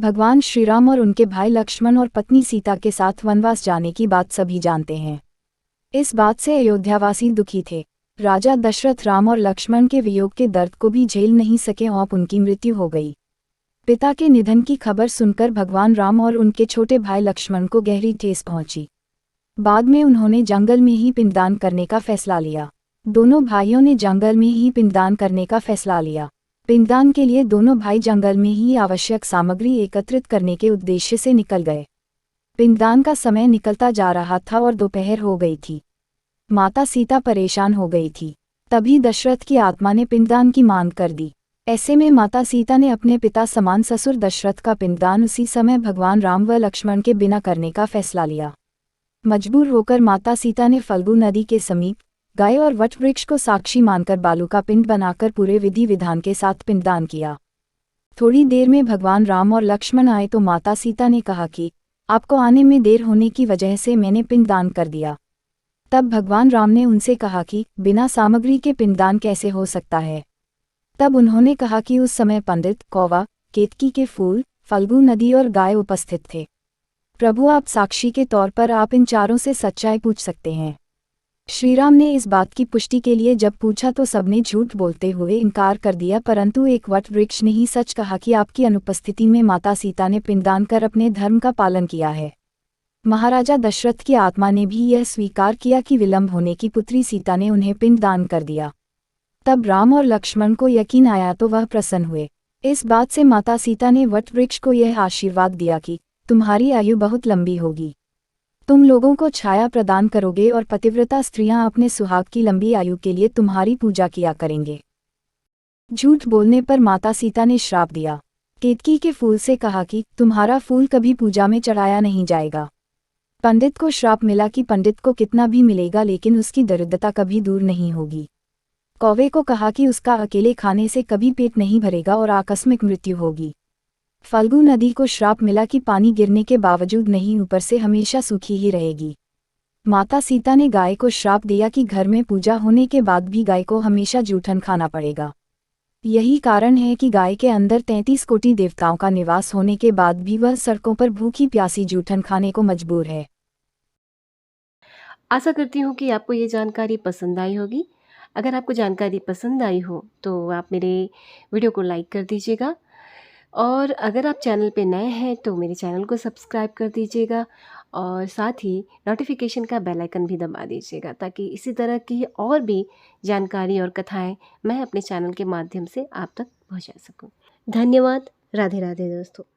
भगवान श्री राम और उनके भाई लक्ष्मण और पत्नी सीता के साथ वनवास जाने की बात सभी जानते हैं। इस बात से अयोध्यावासी दुखी थे। राजा दशरथ राम और लक्ष्मण के वियोग के दर्द को भी झेल नहीं सके और उनकी मृत्यु हो गई। पिता के निधन की खबर सुनकर भगवान राम और उनके छोटे भाई लक्ष्मण को गहरी ठेस पहुंची। बाद में उन्होंने जंगल में ही पिंडदान करने का फैसला लिया। दोनों भाइयों ने जंगल में ही पिंडदान करने का फैसला लिया। पिंडदान के लिए दोनों भाई जंगल में ही आवश्यक सामग्री एकत्रित करने के उद्देश्य से निकल गए। पिंडदान का समय निकलता जा रहा था और दोपहर हो गई थी। माता सीता परेशान हो गई थी। तभी दशरथ की आत्मा ने पिंडदान की मांग कर दी। ऐसे में माता सीता ने अपने पिता समान ससुर दशरथ का पिंडदान उसी समय भगवान राम व लक्ष्मण के बिना करने का फैसला लिया। मजबूर होकर माता सीता ने फल्गु नदी के समीप गाय और वट वृक्ष को साक्षी मानकर बालू का पिंड बनाकर पूरे विधि विधान के साथ पिंडदान किया। थोड़ी देर में भगवान राम और लक्ष्मण आए तो माता सीता ने कहा कि आपको आने में देर होने की वजह से मैंने पिंडदान कर दिया। तब भगवान राम ने उनसे कहा कि बिना सामग्री के पिंडदान कैसे हो सकता है। तब उन्होंने कहा कि उस समय पंडित, कौवा, केतकी के फूल, फल्गु नदी और गाय उपस्थित थे। प्रभु, आप साक्षी के तौर पर आप इन चारों से सच्चाई पूछ सकते हैं। श्रीराम ने इस बात की पुष्टि के लिए जब पूछा तो सबने झूठ बोलते हुए इनकार कर दिया, परंतु एक वट वृक्ष ने ही सच कहा कि आपकी अनुपस्थिति में माता सीता ने पिंडदान कर अपने धर्म का पालन किया है। महाराजा दशरथ की आत्मा ने भी यह स्वीकार किया कि विलंब होने की पुत्री सीता ने उन्हें पिंडदान कर दिया। तब राम और लक्ष्मण को यकीन आया तो वह प्रसन्न हुए। इस बात से माता सीता ने वट वृक्ष को यह आशीर्वाद दिया कि तुम्हारी आयु बहुत लंबी होगी, तुम लोगों को छाया प्रदान करोगे और पतिव्रता स्त्रियां अपने सुहाग की लंबी आयु के लिए तुम्हारी पूजा किया करेंगे। झूठ बोलने पर माता सीता ने श्राप दिया। केतकी के फूल से कहा कि तुम्हारा फूल कभी पूजा में चढ़ाया नहीं जाएगा। पंडित को श्राप मिला कि पंडित को कितना भी मिलेगा लेकिन उसकी दरिद्रता कभी दूर नहीं होगी। कौवे को कहा कि उसका अकेले खाने से कभी पेट नहीं भरेगा और आकस्मिक मृत्यु होगी। फल्गु नदी को श्राप मिला कि पानी गिरने के बावजूद नहीं, ऊपर से हमेशा सूखी ही रहेगी। माता सीता ने गाय को श्राप दिया कि घर में पूजा होने के बाद भी गाय को हमेशा जूठन खाना पड़ेगा। यही कारण है कि गाय के अंदर 33 कोटि देवताओं का निवास होने के बाद भी वह सड़कों पर भूखी प्यासी जूठन खाने को मजबूर है। आशा करती हूँ कि आपको ये जानकारी पसंद आई होगी। अगर आपको जानकारी पसंद आई हो तो आप मेरे वीडियो को लाइक कर दीजिएगा, और अगर आप चैनल पे नए हैं तो मेरे चैनल को सब्सक्राइब कर दीजिएगा, और साथ ही नोटिफिकेशन का बेल आइकन भी दबा दीजिएगा, ताकि इसी तरह की और भी जानकारी और कथाएं मैं अपने चैनल के माध्यम से आप तक पहुंचा सकूं। धन्यवाद। राधे राधे दोस्तों।